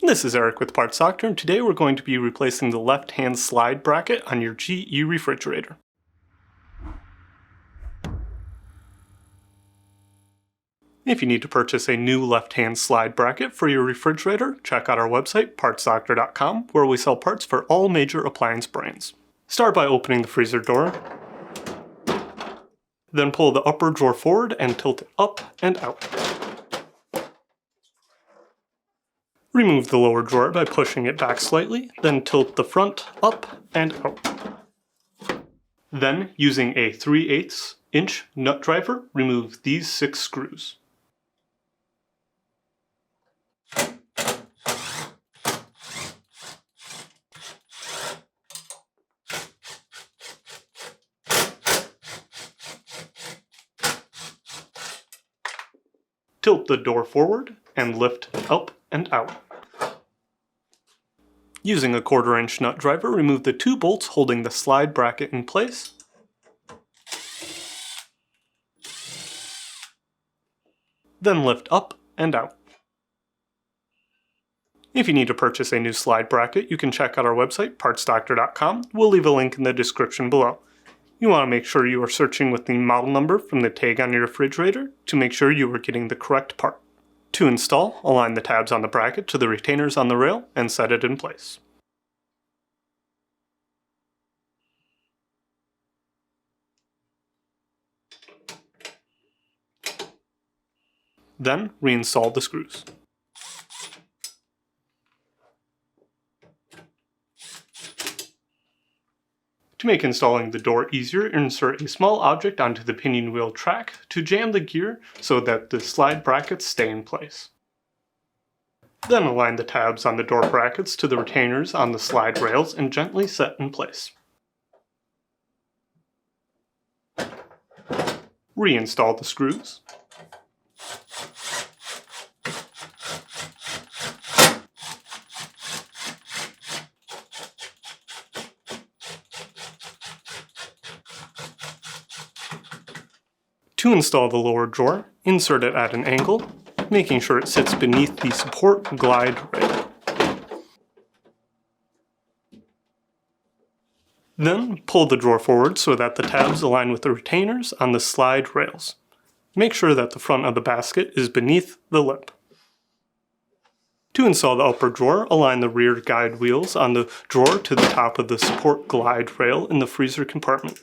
This is Eric with Parts Doctor, and today we're going to be replacing the left-hand slide bracket on your GE refrigerator. If you need to purchase a new left-hand slide bracket for your refrigerator, check out our website, partsdoctor.com, where we sell parts for all major appliance brands. Start by opening the freezer door, then pull the upper drawer forward and tilt it up and out. Remove the lower drawer by pushing it back slightly, then tilt the front up and out. Then, using a 3/8 inch nut driver, remove these 6 screws. Tilt the door forward and lift up and out. Using a 1/4 inch nut driver, remove the 2 bolts holding the slide bracket in place. Then lift up and out. If you need to purchase a new slide bracket, you can check out our website, partsdoctor.com. We'll leave a link in the description below. You want to make sure you are searching with the model number from the tag on your refrigerator to make sure you are getting the correct part. To install, align the tabs on the bracket to the retainers on the rail and set it in place. Then reinstall the screws. To make installing the door easier, insert a small object onto the pinion wheel track to jam the gear so that the slide brackets stay in place. Then align the tabs on the door brackets to the retainers on the slide rails and gently set in place. Reinstall the screws. To install the lower drawer, insert it at an angle, making sure it sits beneath the support glide rail. Then pull the drawer forward so that the tabs align with the retainers on the slide rails. Make sure that the front of the basket is beneath the lip. To install the upper drawer, align the rear guide wheels on the drawer to the top of the support glide rail in the freezer compartment.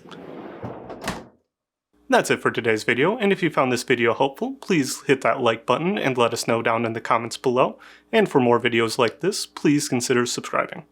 That's it for today's video, and if you found this video helpful, please hit that like button and let us know down in the comments below. And for more videos like this, please consider subscribing.